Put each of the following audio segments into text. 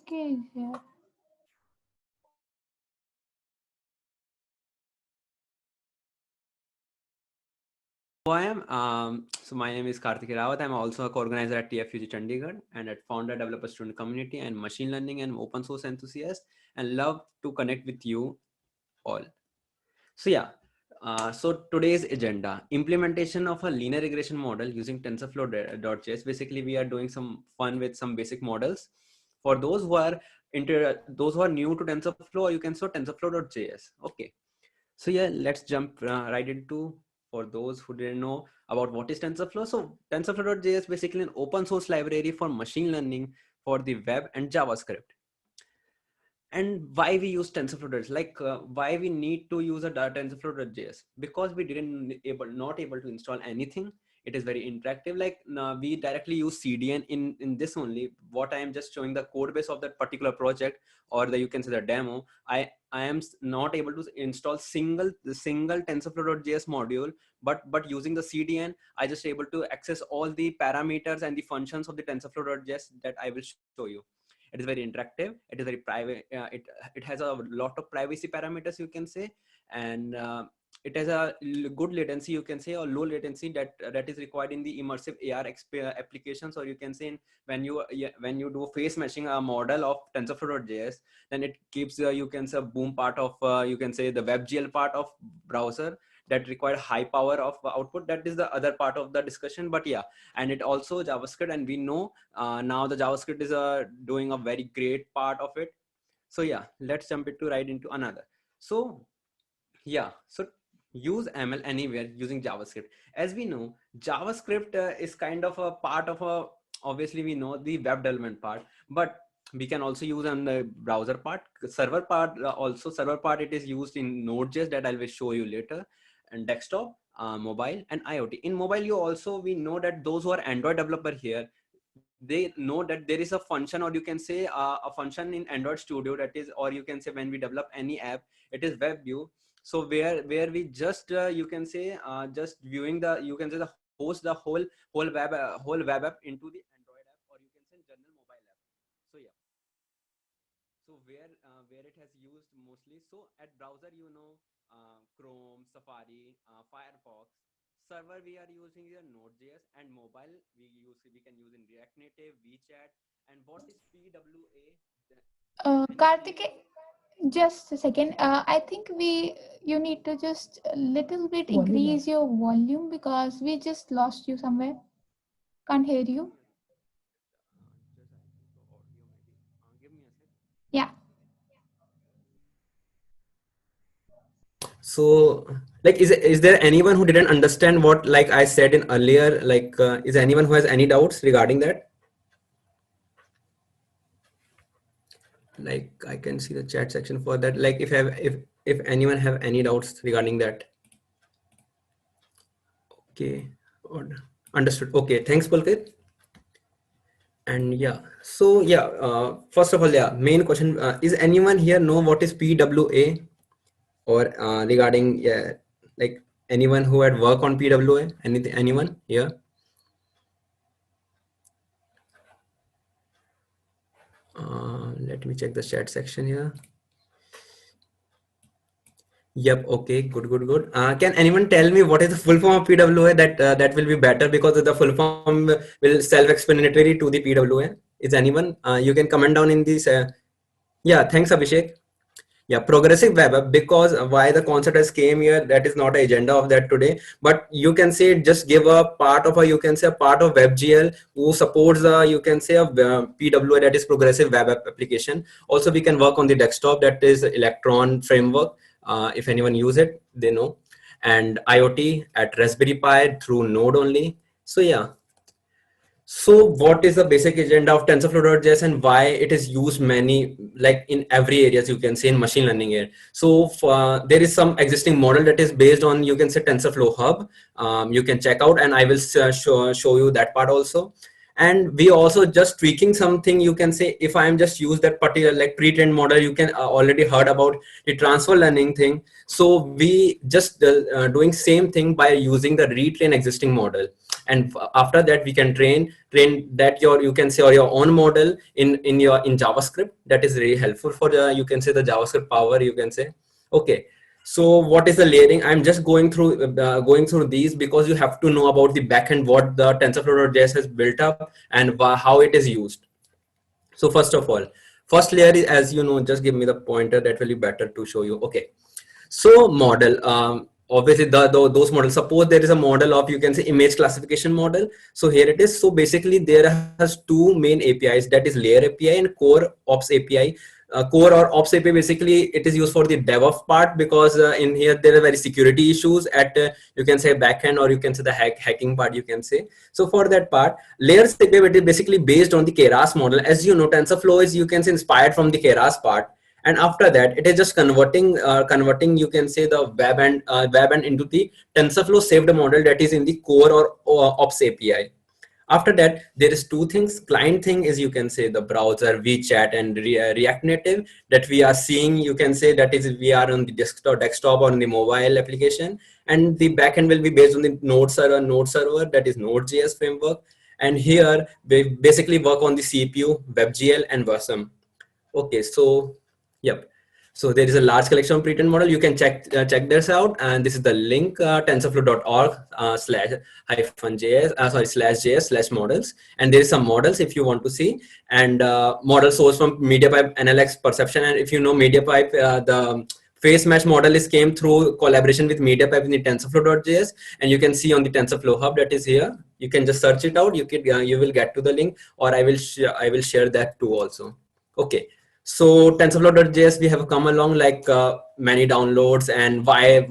Okay, yeah. Who I am. So my name is Karthik Rawat. I'm also a co-organizer at TFUG Chandigarh and at founder, developer, student community and machine learning and open source enthusiast, and love to connect with you all. So yeah, so today's agenda: implementation of a linear regression model using TensorFlow.js. Basically, we are doing some fun with some basic models. For those who are new to TensorFlow, you can search TensorFlow.js. Okay. So yeah, let's jump right into, for those who didn't know about what is TensorFlow. So TensorFlow.js is basically an open source library for machine learning for the web and JavaScript. And why we use TensorFlow.js, like why we need to use a TensorFlow.js, because we not able to install anything. It is very interactive. Like we directly use CDN in this only. What I am just showing the code base of that particular project, or the, you can say, the demo. I am not able to install single TensorFlow.js module, but using the CDN, I just able to access all the parameters and the functions of the TensorFlow.js that I will show you. It is very interactive, it is very private, it has a lot of privacy parameters, you can say. And it has a good latency, you can say, or low latency that is required in the immersive AR applications, or you can say when you do face matching a model of TensorFlow.js, then it keeps you can say boom part of you can say the WebGL part of browser that require high power of output. That is the other part of the discussion. But yeah, and it also JavaScript, and we know now the JavaScript is doing a very great part of it. So yeah, let's jump into right into another. So yeah, so use ML anywhere using JavaScript. As we know, JavaScript is kind of a part of a, obviously we know the web development part, but we can also use on the browser part, server part. Also server part, it is used in Node.js that I will show you later, and desktop, mobile, and IoT. In mobile, you also, we know that those who are Android developer here, they know that there is a function, or you can say a function in Android Studio, that is, or you can say when we develop any app, it is web view. So where we just you can say just viewing the, you can say, the host the whole web app into the Android app, or you can say general mobile app. So yeah, so where it has used mostly. So at browser, you know, Chrome, Safari, Firefox. Server, we are using here Node.js, and mobile we can use in React Native, WeChat. And what is PWA? Any Karthik, idea? just a second. I think you need to just a little bit Volume up. increase your volume because we just lost you somewhere. Can't hear Give you. me a just I think so audio maybe. Give me a sec. Yeah. So, like, is there anyone who didn't understand what, like I said in earlier? Like, is there anyone who has any doubts regarding that? Like, I can see the chat section for that. Like, if anyone have any doubts regarding that. Okay, understood. Okay, thanks, Pulkit. And yeah, so yeah, first of all, yeah, main question: is anyone here know what is PWA, or regarding, yeah, like anyone who had work on PWA? Anything? Anyone here? Let me check the chat section here. Yep. Okay. Good. Good. Good. Can anyone tell me what is the full form of PWA? That will be better, because the full form will self-explanatory to the PWA. Is anyone? You can comment down in this. Yeah. Thanks, Abhishek. Yeah, progressive web app, because why the concept has came here, that is not an agenda of that today, but you can say just give a part of a, you can say a part of WebGL who supports you can say a PWA, that is progressive web app application. Also we can work on the desktop, that is Electron framework. If anyone use it, they know. And IoT at Raspberry Pi through Node only. So yeah, so what is the basic agenda of TensorFlow.js, and why it is used many, like in every areas, you can say in machine learning here. So there is some existing model that is based on, you can say, TensorFlow Hub. You can check out, and I will show you that part also. And we also just tweaking something, you can say, if I am just use that particular like pre-trained model, you can already heard about the transfer learning thing. So we just doing same thing by using the retrain existing model. and after that we can train that your, you can say, or your own model in JavaScript. That is really helpful for the, you can say, the JavaScript power, you can say. Okay, so what is the layering? I'm just going through these because you have to know about the backend, what the TensorFlow.js has built up and how it is used. So first of all, first layer is, as you know, just give me the pointer, that will be better to show you. Okay, so model, obviously those models, suppose there is a model of, you can say, image classification model. So here it is. So basically there has two main APIs, that is layer API and core ops API. Core or ops API, basically it is used for the DevOps part, because in here there are very security issues at you can say backend, or you can say the hacking part, you can say. So for that part, layers API, it is basically based on the Keras model. As you know, TensorFlow is, you can say, inspired from the Keras part, and after that it is just converting, you can say, the web and into the TensorFlow saved model that is in the core or ops API. After that, there is two things. Client thing is, you can say, the browser, WeChat, and React Native that we are seeing, you can say, that is we are on the desktop or on the mobile application. And the backend will be based on the Node server, that is Node.js framework. And here we basically work on the CPU, WebGL, and Versum. Okay, so yep. So there is a large collection of pre-trained model. You can check this out, and this is the link, tensorflow.org slash js slash models, and there is some models if you want to see, and model source from MediaPipe NLX Perception. And if you know MediaPipe, the face mesh model is came through collaboration with MediaPipe in the TensorFlow.js, and you can see on the TensorFlow hub that is here. You can just search it out. You will get to the link, or I will share that too also. Okay. So TensorFlow.js, we have come along like many downloads, and why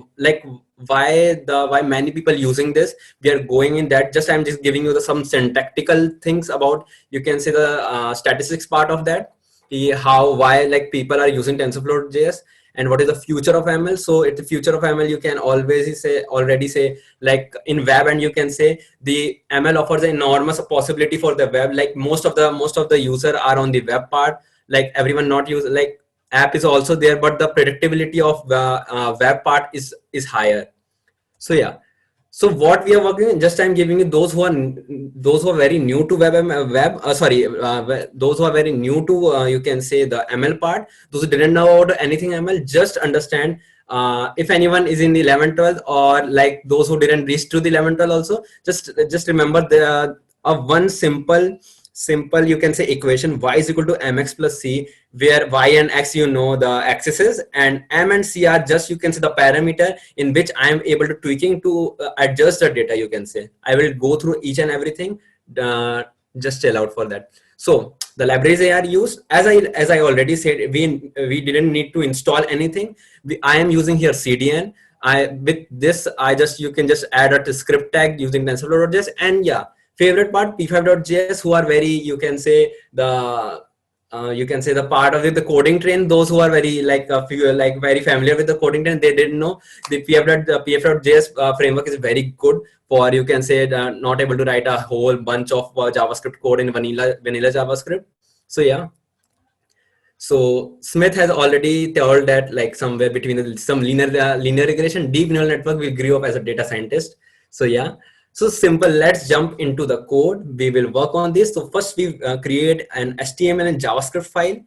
many people using this. We are going in that. Just I'm just giving you some syntactical things about, you can say, the statistics part of that. Why like people are using TensorFlow.js, and what is the future of ML. So it's the future of ML, you can already say like in web, and you can say the ML offers an enormous possibility for the web. Like most of the user are on the web part. Like everyone not use, like app is also there, but the predictability of the web part is higher. So yeah, so what we are working on, just I'm giving you those who are very new to those who are very new to you can say the ML part. Those who didn't know about anything ML, just understand. If anyone is in the 11th 12th, or like those who didn't reach to the 11th 12th also, just remember the one simple, you can say, equation: y is equal to mx plus c, where y and x, you know, the axes, and m and c are just, you can say, the parameter in which I am able to tweaking to adjust the data, you can say. I will go through each and everything, just chill out for that. So the libraries they are used, as I already said, we didn't need to install anything. I am using here CDN. With this, you can just add a script tag using TensorFlow.js, and yeah, favorite part, p5.js, who are very, you can say, the part of the coding train. Those who are very very familiar with the coding train, they didn't know the pf.js framework is very good for, you can say, not able to write a whole bunch of JavaScript code in vanilla JavaScript. So yeah. So Smith has already told that like somewhere between some linear regression, deep neural network will grow up as a data scientist. So yeah. So simple, let's jump into the code. We will work on this. So first we create an HTML and JavaScript file.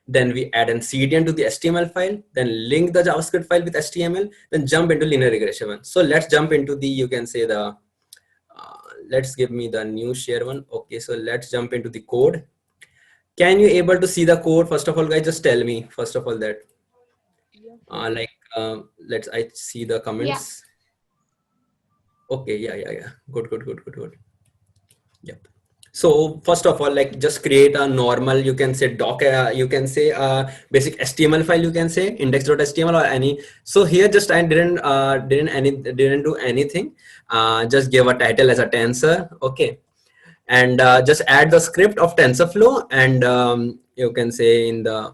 Then we add an CDN to the HTML file, then link the JavaScript file with HTML, then jump into linear regression one. So let's jump into the, you can say the, let's give me the new share one. Okay, so let's jump into the code. Can you able to see the code? First of all, guys, just tell me, first of all, that, let's, I see the comments. Okay, yeah. Good. Yep. So first of all, like just create a normal, you can say Docker, you can say basic HTML file, you can say index.html or any. So here just I didn't do anything. Just give a title as a tensor. Okay. And just add the script of TensorFlow, and you can say in the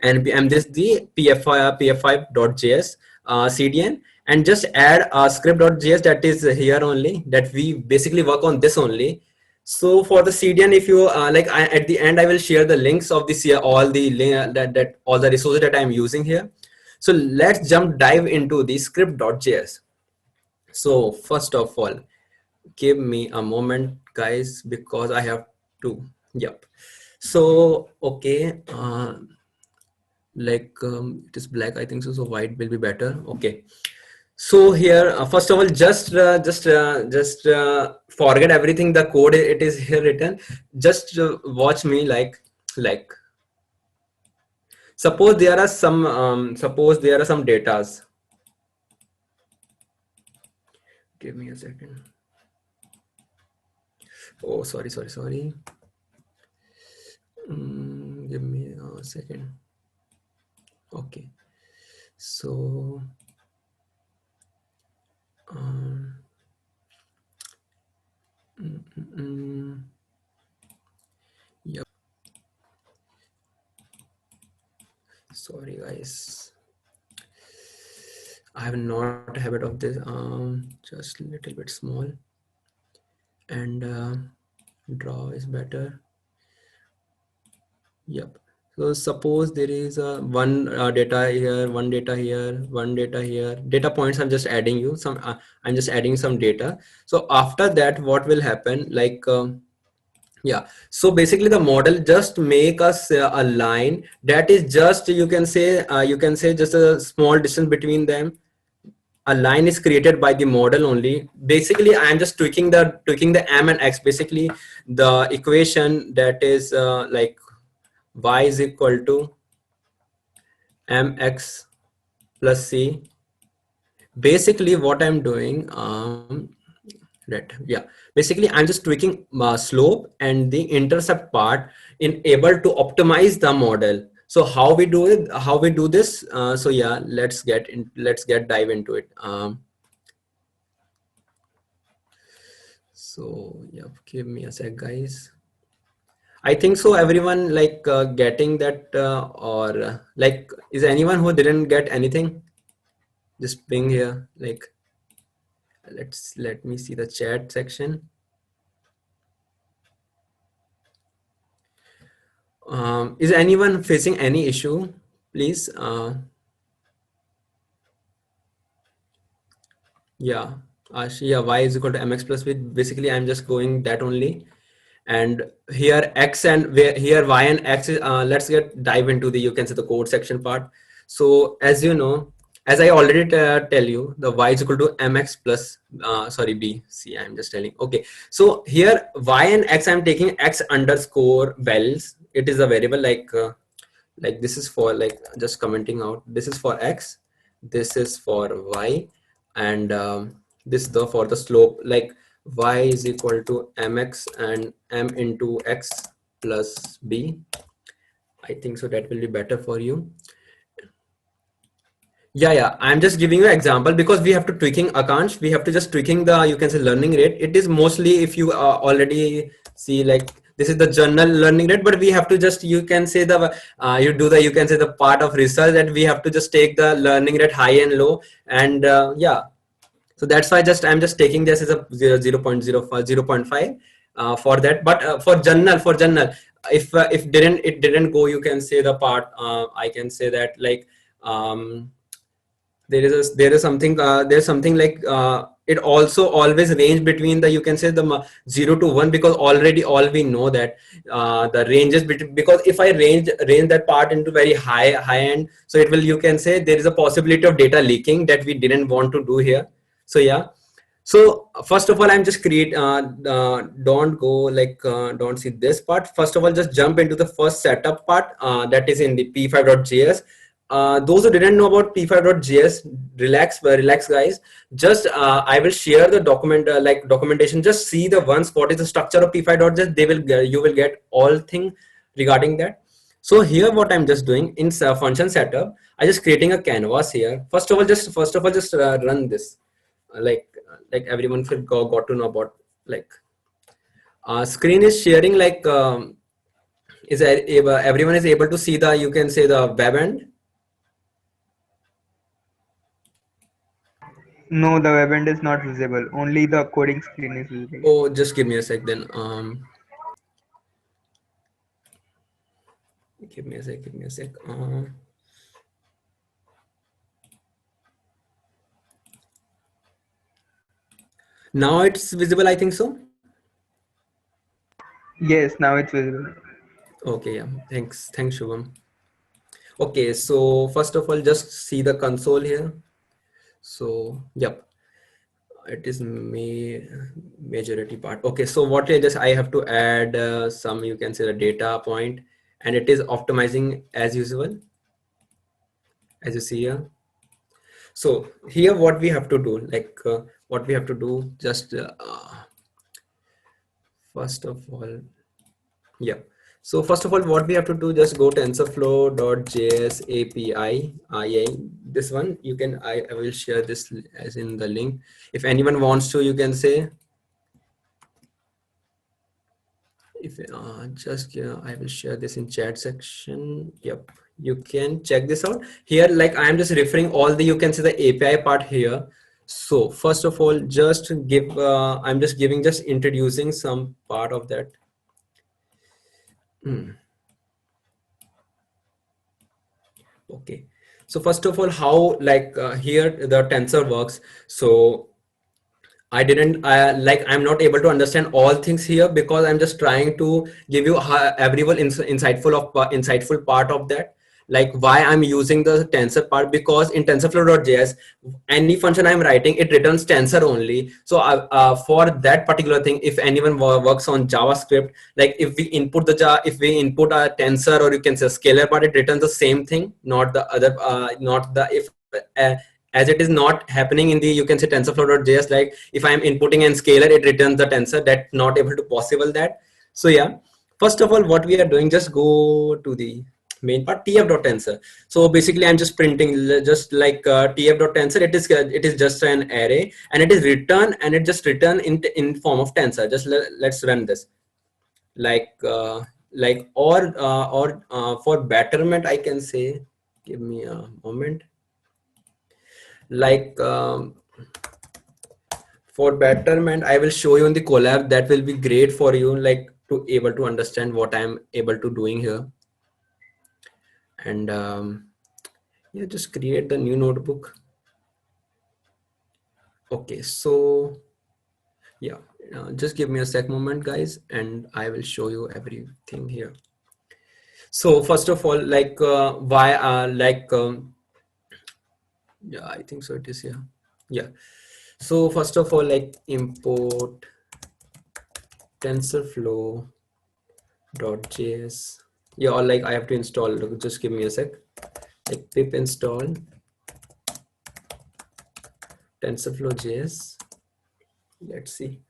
npm this the pf5.js CDN, and just add a script.js that is here only, that we basically work on this only. So for the CDN, if you at the end I will share the links of this here, all the all the resources that I'm using here. So let's dive into the script.js. So first of all, give me a moment, guys, because I have to. Yep. So okay, it is black, I think so. So white will be better. Okay. So here, first of all, just forget everything. The code, it is here written. Just watch me, like. Suppose there are some datas. Give me a second. Oh, sorry. Give me a second. Okay. So, um, mm, mm, mm, yep. Sorry, guys. I have not a habit of this. Just a little bit small, and draw is better. Yep. So suppose there is one data here, one data here, one data here. Data points. I'm just adding you some. I'm just adding some data. So after that, what will happen? Yeah. So basically, the model just make us a line that is just you can say just a small distance between them. A line is created by the model only. Basically, I am just tweaking the m and x. Basically, the equation that is y is equal to mx plus c. Basically what I'm doing, right, yeah, basically I'm just tweaking slope and the intercept part in able to optimize the model. So how we do this, so yeah, let's get dive into it. So yeah, give me a sec, guys. I think so everyone getting that, or is anyone who didn't get anything? Just ping here, let me see the chat section. Is anyone facing any issue? Please. Yeah. Yeah. Y is equal to mx plus b. Basically, I'm just going that only. And here x and here y and x is, let's get dive into the, you can say, the code section part. So as you know, as I already tell you, the y is equal to mx plus sorry, b. See, I'm just telling. Okay. So here y and x, I'm taking x underscore bells. It is a variable like this is for, like, just commenting out, this is for x, this is for y, and this the for the slope, like y is equal to mx and m into x plus b. I think so that will be better for you. Yeah, I'm just giving you an example because we have to tweaking accounts, we have to just tweaking the, you can say, learning rate. It is mostly, if you already see, like this is the journal learning rate, but we have to just, you can say, the you do the, you can say, the part of research that we have to just take the learning rate high and low, and yeah, so that's why I'm just taking this as a 0.05 0.5 for that. But for journal, if it didn't go, you can say, the part, I can say that, um, there is something, there's something it also always range between the, you can say, the 0 to 1, because already all we know that the ranges between, because if I range that part into very high end, so it will, you can say, there is a possibility of data leaking that we didn't want to do here. So yeah, so first of all, I'm just don't go, don't see this part. First of all, just jump into the first setup part, that is in the p5.js. Those who didn't know about p5.js, relax, guys. Just I will share the documentation. Just see the once what is the structure of p5.js. You will get all thing regarding that. So here, what I'm just doing in function setup, I just creating a canvas here. First of all, just run this, like everyone got to know about, screen is sharing, everyone is able to see the, you can say, the web end. No, the web end is not visible. Only the coding screen is visible. Oh, just give me a sec then. Give me a sec. Now it's visible, I think so. Yes, now it's visible. Okay, yeah. Thanks, Shubham. Okay, so first of all, just see the console here. So, yep, it is majority part. Okay, so what I have to add some, you can say, the data point, and it is optimizing as usual, as you see here. So here, what we have to do, what we have to do, just first of all, yeah. So first of all, what we have to do, just go TensorFlow.js API. This one you can, I will share this as in the link. If anyone wants to, you can say, if just I will share this in chat section. Yep, you can check this out here. Like I am just referring all the, you can see the API part here. So first of all, just give, I'm just giving, just introducing some part of that. Okay, so first of all, how here the tensor works. So I didn't I'm not able to understand all things here, because I'm just trying to give you everyone insightful part of that, like why I'm using the tensor part, because in TensorFlow.js, any function I'm writing, it returns tensor only. So for that particular thing, if anyone works on JavaScript, like if we input if we input a tensor, or you can say scalar part, it returns the same thing, not the other, not the, if uh, as it is not happening in the, you can say, TensorFlow.js, like if I'm inputting an scalar, it returns the tensor. That's not able to possible that. So yeah, first of all, what we are doing, just go to the main part, tf.tensor. So basically I'm just printing, just like tf.tensor, it is just an array, and it is return, and it just return in form of tensor. Just let's run this, or for betterment, I can say, give me a moment. Like for betterment, I will show you in the Colab. That will be great for you, like to able to understand what I'm able to doing here. And yeah, just create the new notebook. Okay, so yeah, just give me a sec moment, guys, and I will show you everything here. So first of all, why yeah, I think so it is here. Yeah, so first of all, like import TensorFlow.js. Yeah, or like I have to install, just give me a sec, like pip install TensorFlow.js. Let's see.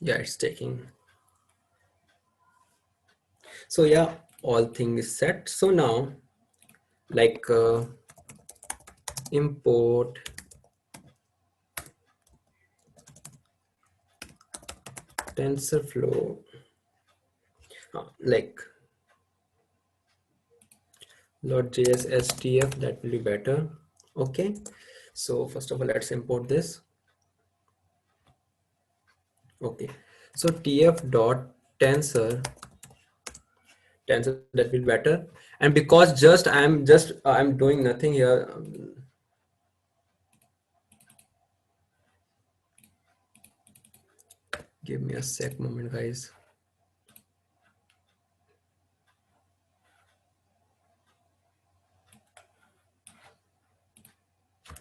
Yeah, it's taking. So yeah, all things is set. So now, like import TensorFlow, like .js STF, that will be better. Okay, so first of all, let's import this. Okay, so tf.tensor, that will be better. And because I'm doing nothing here, give me a sec moment, guys.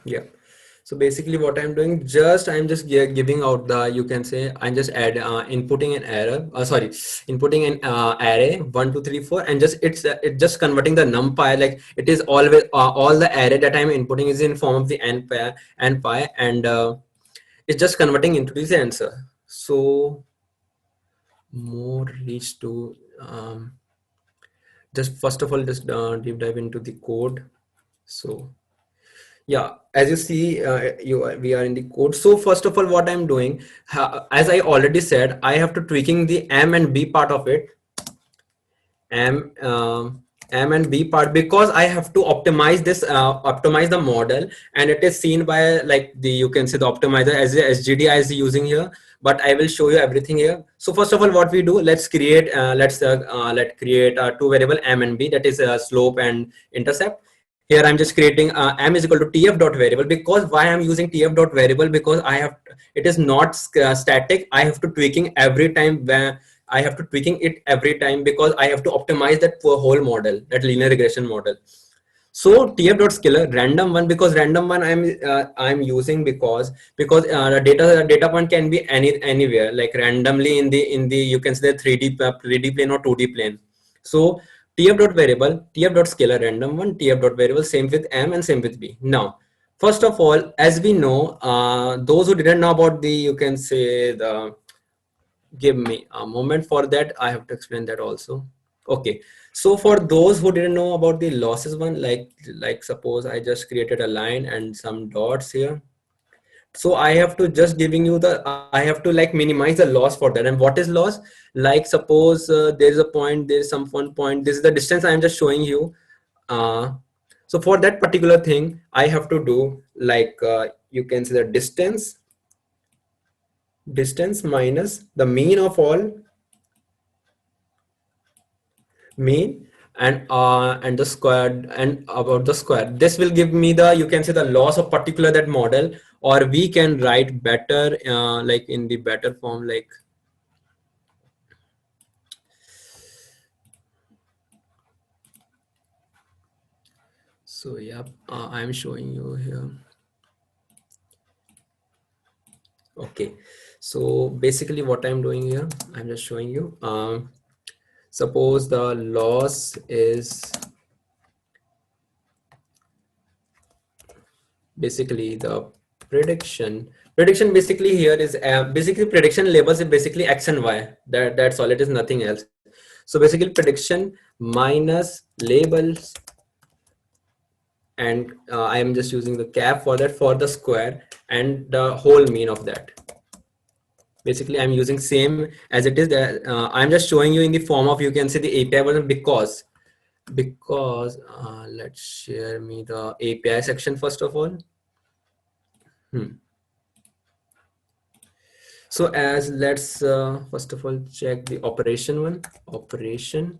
Yeah, so basically what I'm doing, I'm just giving out the, you can say, I'm just inputting an error, inputting an array 1 2 3 4, and it's just converting the numpy, like it is always all the array that I'm inputting is in form of the npy, and it's just converting into this answer. So more reach to just first of all, just deep dive into the code. So yeah, as you see, we are in the code. So first of all, what I'm doing, as I already said, I have to tweaking the M and B part of it. M M and B part, because I have to optimize this, optimize the model, and it is seen by like the, you can see the optimizer as a SGD I is using here, but I will show you everything here. So first of all, what we do, let's create, let's create two variable M and B, that is slope and intercept. Here I'm just creating M is equal to TF dot variable, because why I'm using TF dot variable, because I have, it is not static. I have to tweaking every time when I have to tweaking it every time, because I have to optimize that for whole model, that linear regression model. So TF dot scalar random one, because random one I'm using because the data point can be anywhere, like randomly in the you can say the 3D plane or 2D plane. So TF dot variable, TF dot scalar random one, TF dot variable, same with M and same with B. Now, first of all, as we know, those who didn't know about the, you can say the, give me a moment for that, I have to explain that also. Okay, so for those who didn't know about the losses one, like suppose I just created a line and some dots here. So I have to just giving you the, I have to like minimize the loss for that. And what is loss? Like suppose there's a point, there's some one point, this is the distance I am just showing you. So for that particular thing, I have to do like, you can see the distance minus the mean of all, mean, and the square, and about the square. This will give me the, you can say the loss of particular that model, or we can write better like in the better form, like so. Yeah, I'm showing you here. Okay, so basically what I'm doing here, I'm just showing you, suppose the loss is basically the prediction basically here is basically prediction labels is basically X and Y, that's all, it is nothing else. So basically prediction minus labels, and I am just using the cap for that, for the square, and the whole mean of that. Basically I'm using same as it is that, I'm just showing you in the form of, you can see the API version, because let's share me the API section first of all. So as let's first of all check the operation one, operation.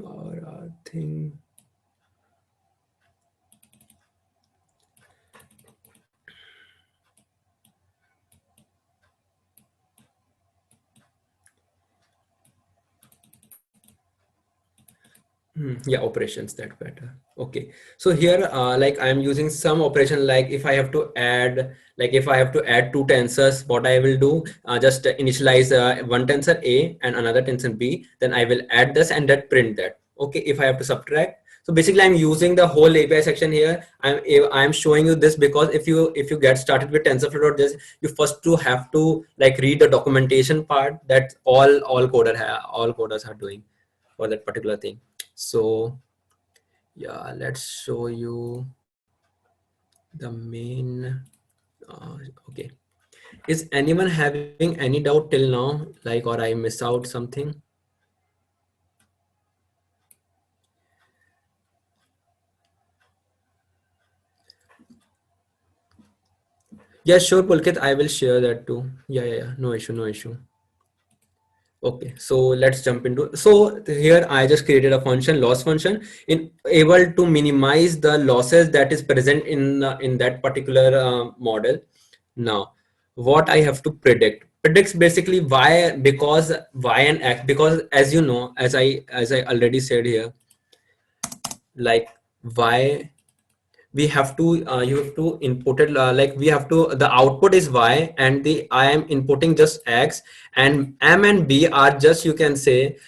Or I think yeah, operations, that better. Okay, so here like I'm using some operation, like if I have to add, like if I have to add two tensors, what I will do, just initialize one tensor A and another tensor B, then I will add this and that print that. Okay, if I have to subtract, so basically I'm using the whole API section here. I'm showing you this because if you get started with TensorFlow.js, you first to have to like read the documentation part that all coders are doing for that particular thing. So yeah, let's show you the main. Okay, is anyone having any doubt till now, like, or I miss out something? Yeah, sure, Pulkit, I will share that too. Yeah, no issue. Okay, so let's jump into, so here I just created a function, loss function, in able to minimize the losses that is present in that particular model. Now what I have to predicts basically y, because y and x, because as you know, as I already said here, like y, we have to you have to input it, like we have to, the output is y and the I am inputting just x, and m and b are just, you can say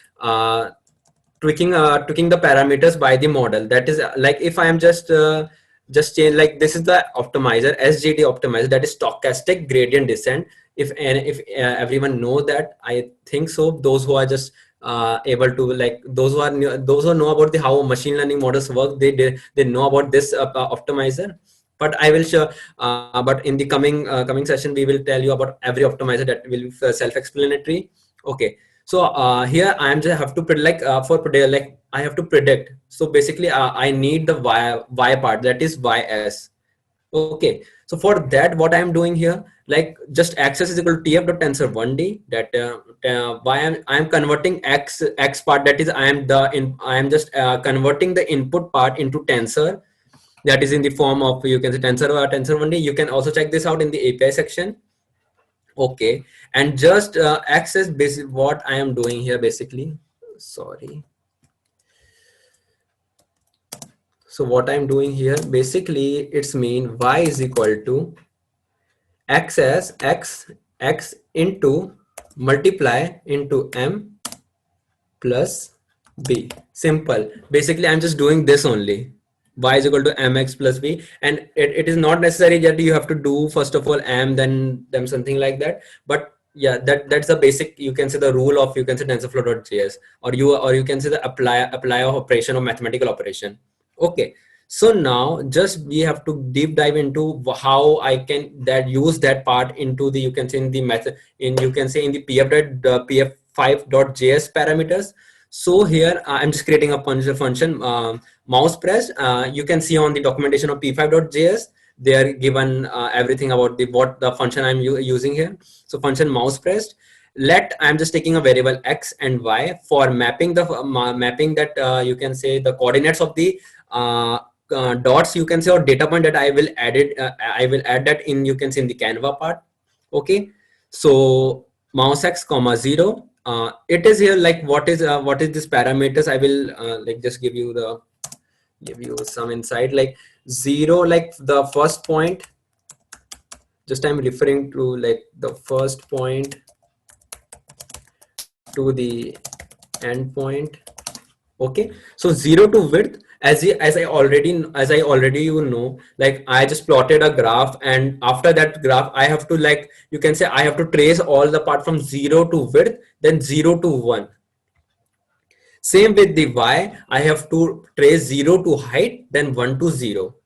tweaking the parameters by the model. That is like if I am just change, like this is the optimizer, SGD optimizer, that is stochastic gradient descent. If everyone know that, I think so, those who are just able to, like those who are new, those who know about the how machine learning models work, they know about this optimizer. but I will show, but in the coming session, we will tell you about every optimizer that will be self-explanatory. Okay. So here I am just have to like like I have to predict. So basically I need the y part, that is ys. Okay, so for that, what I am doing here, like just access is equal to tf dot tensor 1d, that I am converting x part, that is I am just converting the input part into tensor, that is in the form of, you can say, tensor 1d. You can also check this out in the API section. Okay, and just access basic what I am doing here basically. Sorry. So what I'm doing here basically, it's mean y is equal to x as x into multiply into m plus b. Simple. Basically I'm just doing this only. Y is equal to mx plus b, and it is not necessary that you have to do first of all m then something like that, but yeah, that's the basic, you can say, the rule of, you can say, TensorFlow.js, or you can say the apply of operation or mathematical operation. Okay, so now just we have to deep dive into how I can use that part into the, you can say, in the method, in, you can say, in the pf5.js parameters. So here I'm just creating a function, mouse pressed. You can see on the documentation of p5.js, they are given everything about what the function I'm using here. So function mouse pressed. I'm just taking a variable x and y for mapping the mapping that you can say the coordinates of the dots, you can say, or data point that I will add it. I will add that in, you can see, in the Canva part. Okay, so mouse x comma 0. It is here like what is this parameters. I will like just give you some insight, like 0, like the first point. Just I'm referring to like the first point to the end point. Okay, so 0 to width, as I already you know, like I just plotted a graph, and after that graph I have to, like, you can say, I have to trace all the part from 0 to width, then 0 to 1. Same with the y, I have to trace 0 to height, then 1 to 0.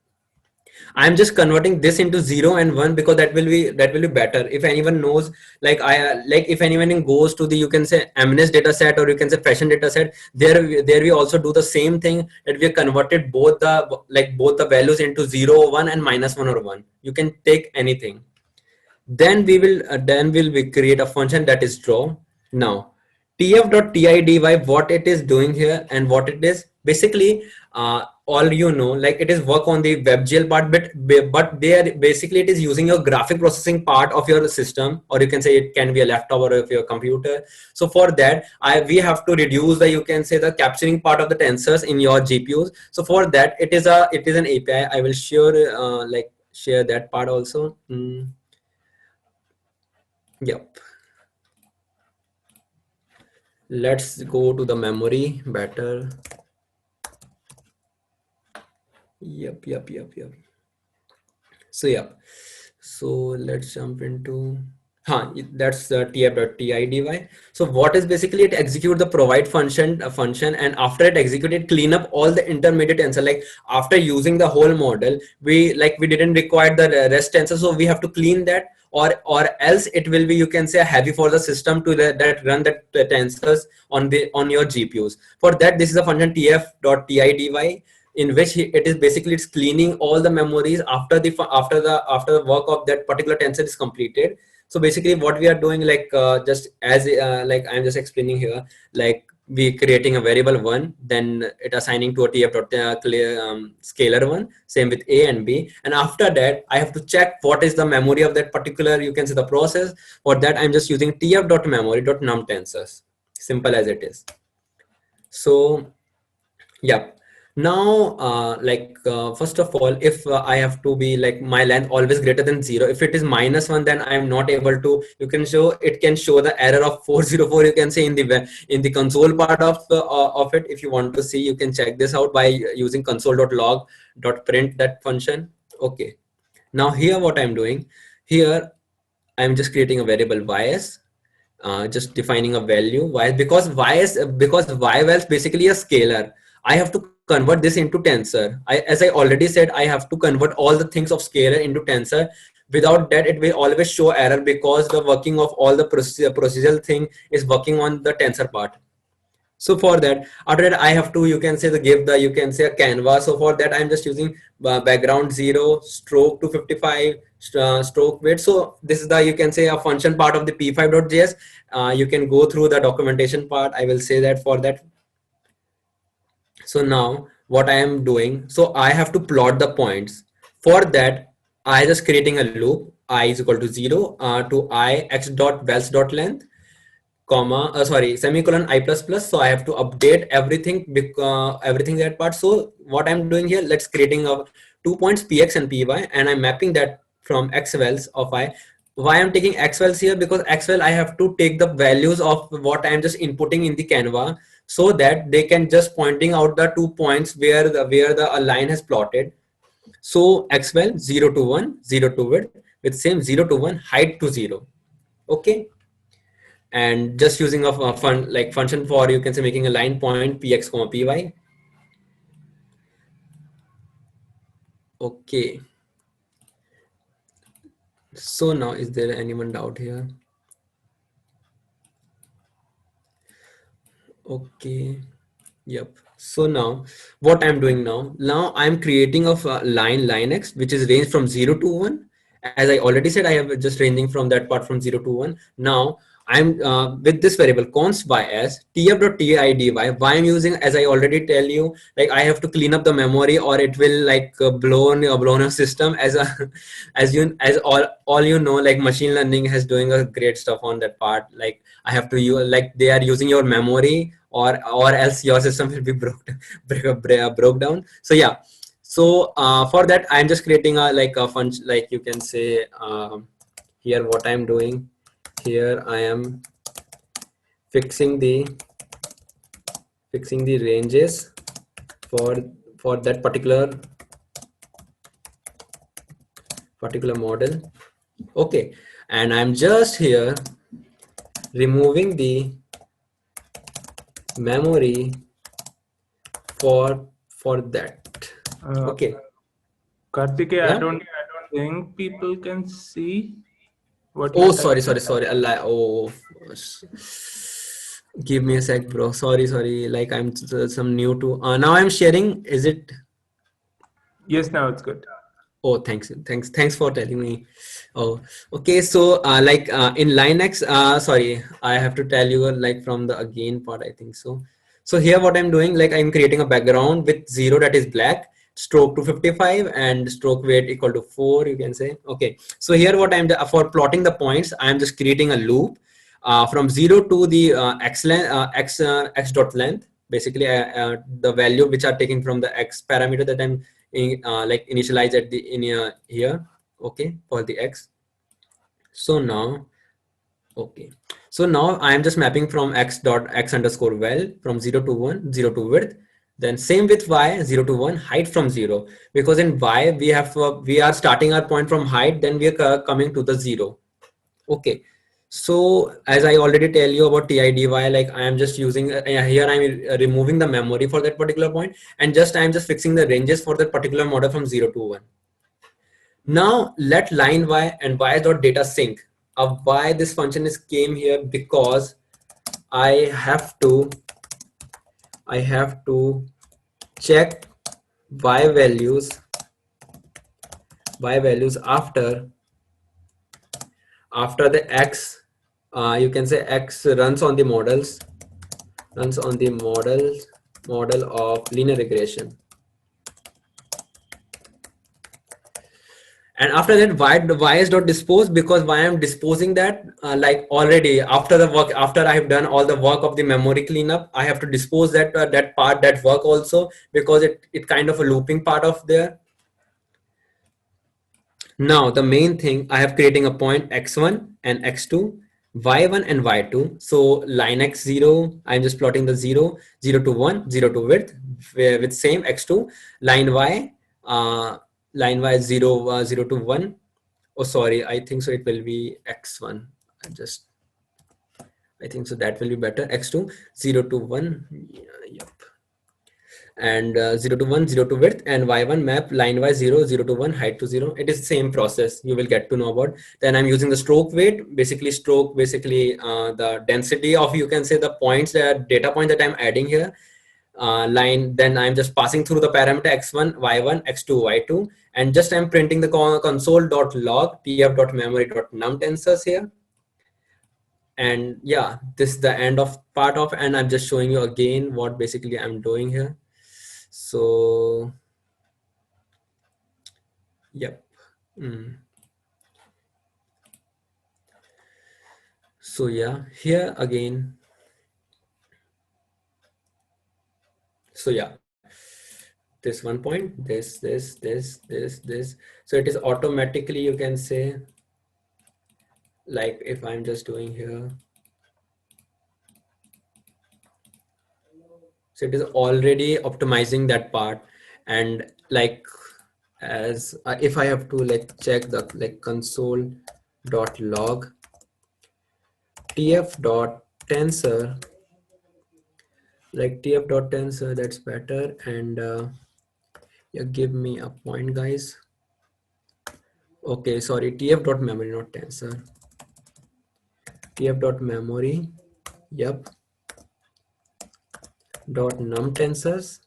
I'm just converting this into 0 and 1 because that will be better. If anyone knows, like if anyone goes to the, you can say, MNIST data set, or you can say fashion data set, there we also do the same thing, that we have converted both the values into 0, 1 and -1 or 1. You can take anything. Then we will create a function that is draw. Now tf.tidy, what it is doing here and what it is basically, all you know, like it is work on the WebGL part, but there basically it is using your graphic processing part of your system, or you can say it can be a laptop or of your computer. So for that we have to reduce the, you can say, the capturing part of the tensors in your GPUs. So for that it is an API. I will share that part also. Yep. Let's go to the memory better. Yep. So yeah, so let's jump into that's tf.tidy. So what is basically, it execute the provide function, and after it executed, clean up all the intermediate tensor. Like after using the whole model, we didn't require the rest tensor, so we have to clean that, or else it will be, you can say, heavy for the system to that run that tensors on your GPUs. For that, this is a function tf.tidy, in which it is basically, it's cleaning all the memories after the work of that particular tensor is completed. So basically what we are doing, like just as like I'm just explaining here, like we creating a variable 1, then it assigning to a scalar 1, same with a and b, and after that I have to check what is the memory of that particular, you can say, the process. For that I'm just using tf.memory.num tensors, simple as it is. So yeah, now first of all, if I have to be like my length always greater than 0, if it is -1, then I'm not able to, it can show the error of 404, you can say, in the console part of it. If you want to see, you can check this out by using console.log.print that function. Okay, now here what I'm doing here, I'm just creating a variable ys, just defining a value y, because y was basically a scalar. I have to convert this into tensor. As I already said, I have to convert all the things of scalar into tensor. Without that, it will always show error because the working of all the procedural thing is working on the tensor part. So for that, after that, I have to, you can say, you can say a canvas. So for that, I'm just using background 0, stroke 255, stroke width. So this is the, you can say, a function part of the p5.js. You can go through the documentation part. I will say that for that. So now what I am doing, so I have to plot the points. For that, I just creating a loop, I is equal to 0 to I x dot wells dot length, comma semicolon I plus plus. So I have to update everything, everything that part. So what I'm doing here, let's creating a 2 points px and py, and I'm mapping that from xvels of I. Why I'm taking xvels here? Because xvel I have to take the values of what I'm just inputting in the Canva, so that they can just pointing out the 2 points where the line has plotted. So xvel 0 to 1, 0 to width, with same 0 to 1, height to 0. Okay, and just using a function for, you can say, making a line point px comma py. Okay, so now is there anyone doubt here? Okay, yep. So now what I'm doing now I'm creating of line x, which is range from 0 to 1. As I already said, I have just ranging from that part from 0 to 1. Now I'm with this variable const by as tf.tidy. Why I'm using, as I already tell you, like I have to clean up the memory or it will like blown a system as a as all you know, like machine learning has doing a great stuff on that part. Like I have to use, like they are using your memory, or else your system will be broke down. So yeah, so for that I'm just creating a like a function, like you can say, here what I'm doing here, I am fixing the ranges for that particular model. Okay, and I'm just here removing the memory for that. Okay, Karthikeya, yeah? I don't think people can see what Oh, you're sorry. typing. Oh, give me a sec, bro. Sorry. Like I'm some new to. Now I'm sharing. Is it? Yes, now it's good. Oh, thanks for telling me. Oh, okay. So like in Linux, sorry, I have to tell you like from the again part, I think so. So here what I'm doing, like I'm creating a background with 0 that is black, stroke 255, and stroke weight equal to 4, you can say. Okay, so here what I'm for plotting the points, I'm just creating a loop from 0 to the x dot length, basically the value which are taken from the x parameter that I'm like initialize at the here. Okay, for the x. So now, okay, so now I am just mapping from x underscore well from 0 to 1, 0 to width. Then same with y, 0 to 1, height from 0, because in y we are starting our point from height, then we are coming to the 0. Okay, so as I already tell you about TIDY, like I am just using here I'm removing the memory for that particular point, and just I'm just fixing the ranges for that particular model from 0 to 1. Now let line y and y dot data sync. Why this function is came here, because I have to check y values after the x, you can say x runs on the model of linear regression. And after that, y is not disposed, because why I'm disposing that, like already after the work, after I have done all the work of the memory cleanup, I have to dispose that that work also, because it kind of a looping part of there. Now the main thing, I have creating a point x1 and x2, y1 and y2. So line x0, I'm just plotting the 0 to 1, 0 to width, with same x2. Line y, line y 0 0 to 1. Oh, sorry, I think so it will be x1. I think so that will be better. x2 0 to 1. Yep. and 0 to 1, 0 to width, and y1 map line by 0, 0 to 1, height to 0. It is the same process you will get to know about. Then I'm using the stroke weight, basically stroke, basically the density of, you can say, the points, that data point that I'm adding here, line. Then I'm just passing through the parameter x1, y1, x2, y2, and just I'm printing the console.log tf.memory.num tensors here. And yeah, this is the end of part of, and I'm just showing you again what basically I'm doing here. So yep. So yeah, here again. So yeah, this one point, this. So it is automatically, you can say, like if I'm just doing here, so it is already optimizing that part. And like, as if I have to like check the like console.log tf.tensor, like tf.tensor, that's better. And yeah, give me a point, guys. Okay, sorry, tf.memory, not tensor. tf.memory, yep, dot num tensors,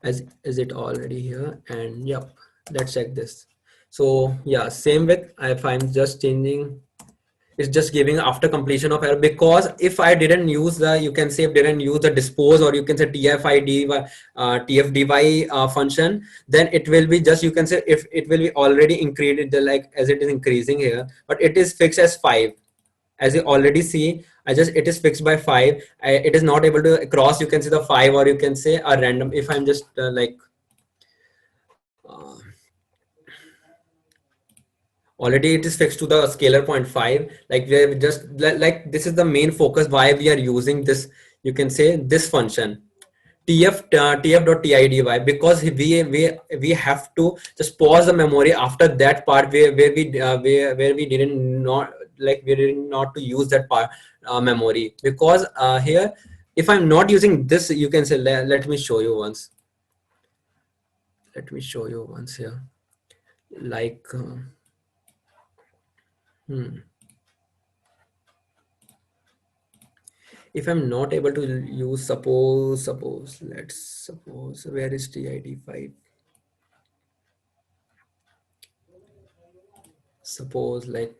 as is it already here? And yep, let's check this. So yeah, same with, if I'm just changing, it's just giving after completion of error, because if I didn't use the, you can say, didn't use the dispose, or you can say tfdy function, then it will be just, you can say, if it will be already increased, like as it is increasing here, but it is fixed as 5. As you already see, it is fixed by 5. It is not able to cross, you can see, the 5, or you can say a random. If I'm just already it is fixed to the scalar 0.5, like we're just like this is the main focus why we are using this, you can say, this function tf.tidy, because we have to just pause the memory after that part where we didn't not, like we didn't not to use that part memory, because here if I'm not using this, you can say, let me show you once. Let me show you once here, like if I'm not able to use, suppose where is TID5? Suppose, like,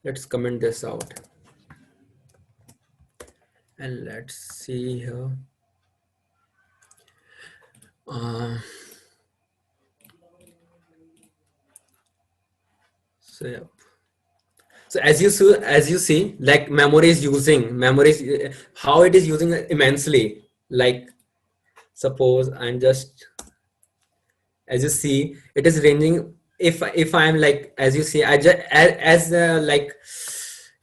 let's comment this out and let's see here. So yeah. So as you see, like memory is how it is using immensely. Like suppose I'm just, as you see, it is ranging. If I'm like, as you see, I just like,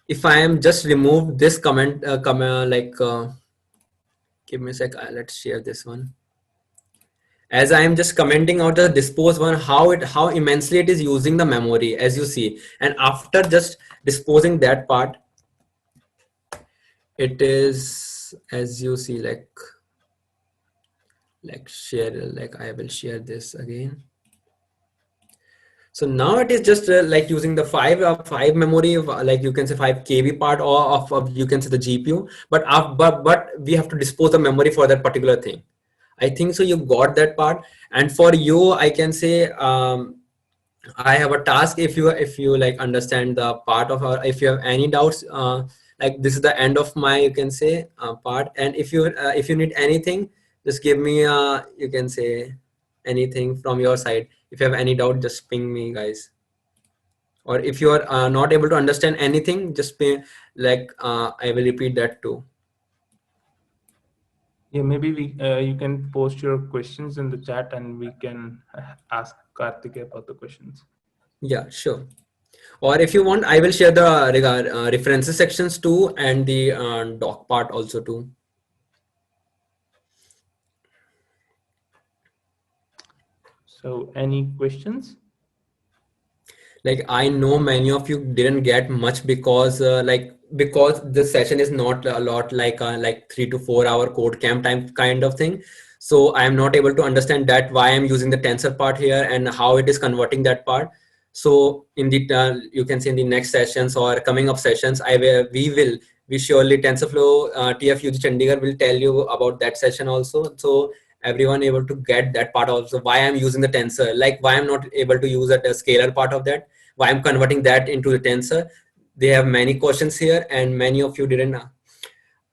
if I am just remove this comment, give me a sec. Let's share this one. As I am just commenting out the dispose one, how immensely it is using the memory, as you see. And after just disposing that part, it is, as you see, like share, like I will share this again. So now it is just like using the 5 memory of, like you can say 5 KB part, or of you can say the GPU, but we have to dispose the memory for that particular thing. I think so you got that part. And for you, I can say I have a task. If you like understand the part of our, if you have any doubts, like this is the end of my, you can say, part. And if you need anything, just give me you can say anything from your side. If you have any doubt, just ping me, guys. Or if you are not able to understand anything, just ping, like I will repeat that too. Yeah, maybe you can post your questions in the chat and we can ask Karthik about the questions. Yeah, sure. Or if you want, I will share the references sections too, and the doc part also too. So any questions? Like I know many of you didn't get much because like because this session is not a lot like 3 to 4 hour code camp time kind of thing. So I am not able to understand that why I'm using the tensor part here and how it is converting that part. So in the you can say in the next sessions or coming up sessions, we surely TensorFlow TFUG Chandigarh will tell you about that session also. So everyone able to get that part also, why I'm using the tensor, like why I'm not able to use a scalar part of that, why I'm converting that into the tensor. They have many questions here and many of you didn't.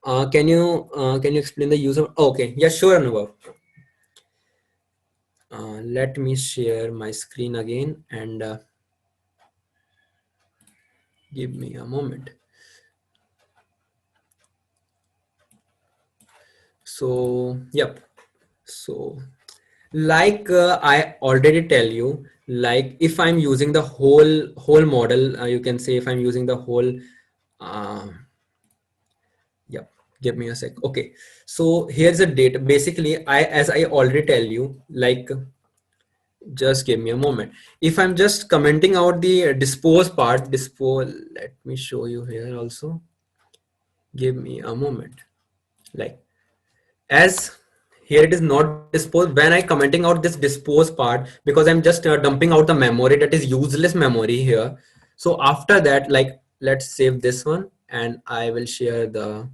Can you explain the use of, okay, yeah, sure, Anubhav. Let me share my screen again and give me a moment. So yep, so like I already tell you, like if I'm using the whole model, you can say if I'm using the whole yep, give me a sec. Okay, so here's the data. Basically, as I already tell you, like just give me a moment. If I'm just commenting out the dispose part, dispose, let me show you here also. Give me a moment. Like as here it is not disposed, when I commenting out this dispose part, because I'm just dumping out the memory that is useless memory here. So after that, like let's save this one and I will share the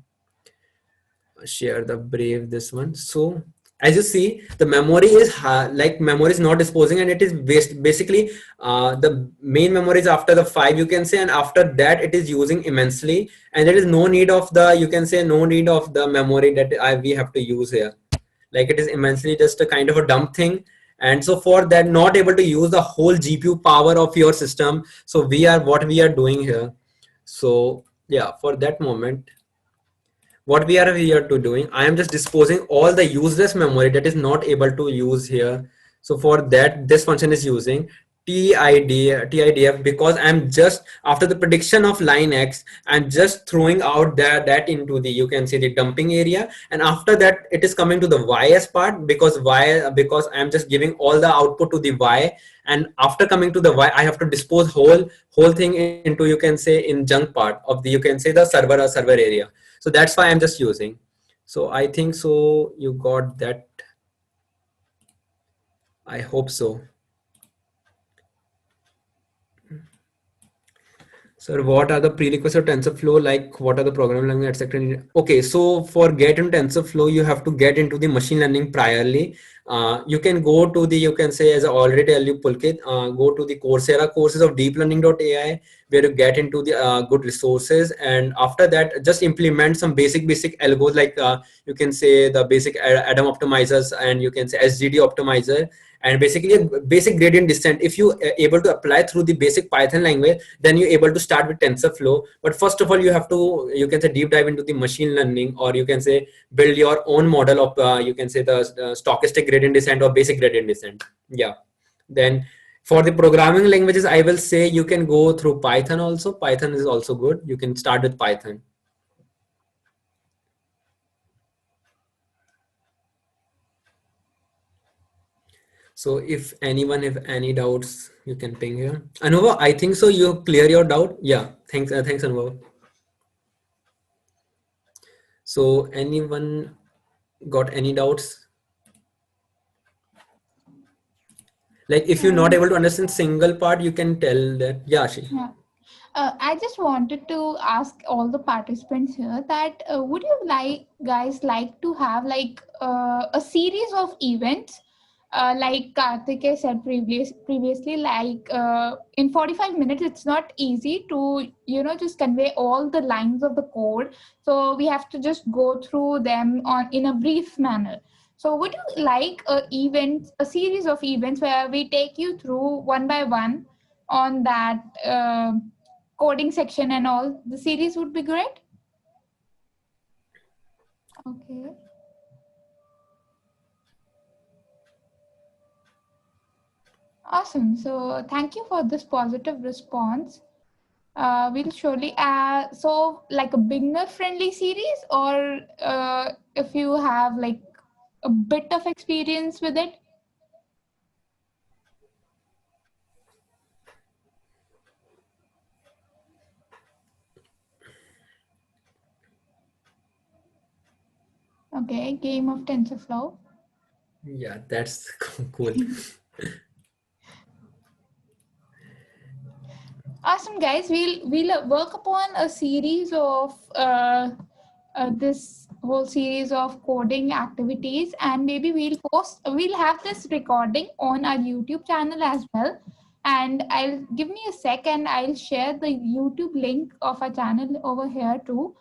Brave this one. So as you see, the memory is like memory is not disposing and it is basically the main memory is after the 5 you can say, and after that it is using immensely, and there is no need of the, you can say, no need of the memory that we have to use here. Like it is immensely just a kind of a dumb thing. And so for that, not able to use the whole GPU power of your system. So what we are doing here. So yeah, for that moment, what we are here to doing, I am just disposing all the useless memory that is not able to use here. So for that, this function is using TIDF, because I'm just after the prediction of line X, I'm just throwing out that into the, you can see, the dumping area, and after that it is coming to the YS part, because I'm just giving all the output to the Y, and after coming to the Y I have to dispose whole thing into, you can say, in junk part of the, you can say, the server area. So that's why I'm just using. So I think so you got that. I hope so. Sir, what are the prerequisites of TensorFlow? Like what are the programming language, etc. Okay, so for get into TensorFlow, you have to get into the machine learning priorly. You can go to the, you can say, as I already tell you, Pulkit, go to the Coursera courses of deeplearning.ai, where you get into the good resources. And after that, just implement some basic algos, like you can say the basic Adam optimizers, and you can say SGD optimizer, and basically a basic gradient descent. If you able to apply through the basic Python language, then you're able to start with TensorFlow. But first of all, you have to, you can say, deep dive into the machine learning, or you can say build your own model of you can say the stochastic gradient descent or basic gradient descent. Yeah. Then for the programming languages, I will say you can go through Python also. Python is also good. You can start with Python. So if anyone have any doubts, you can ping here. Anubhav, I think so you clear your doubt. Yeah, thanks Anubhav. So anyone got any doubts? Like if you're not able to understand single part, you can tell that. Yeah, Ashi. Yeah. I just wanted to ask all the participants here that would you guys like to have like a series of events, like Karthike said previously, like in 45 minutes it's not easy to just convey all the lines of the code, so we have to just go through them on in a brief manner. So would you like a series of events where we take you through one by one on that coding section and all? The series would be great. Okay. Awesome. So thank you for this positive response. We'll surely so like a beginner friendly series, or if you have like a bit of experience with it. Okay, game of TensorFlow. Yeah, that's cool. Awesome, guys. We'll work upon a series of this whole series of coding activities, and maybe we'll have this recording on our YouTube channel as well. And I'll give me a second. I'll share the YouTube link of our channel over here too.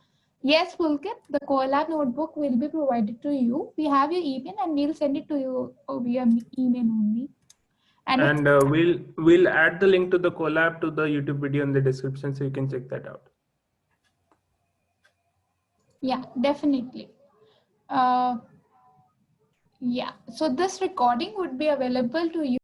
Yes, Pulkit, the Colab notebook will be provided to you. We have your email, and we'll send it to you via email only. And we'll add the link to the Colab to the YouTube video in the description, so you can check that out. Yeah, definitely. Yeah, so this recording would be available to you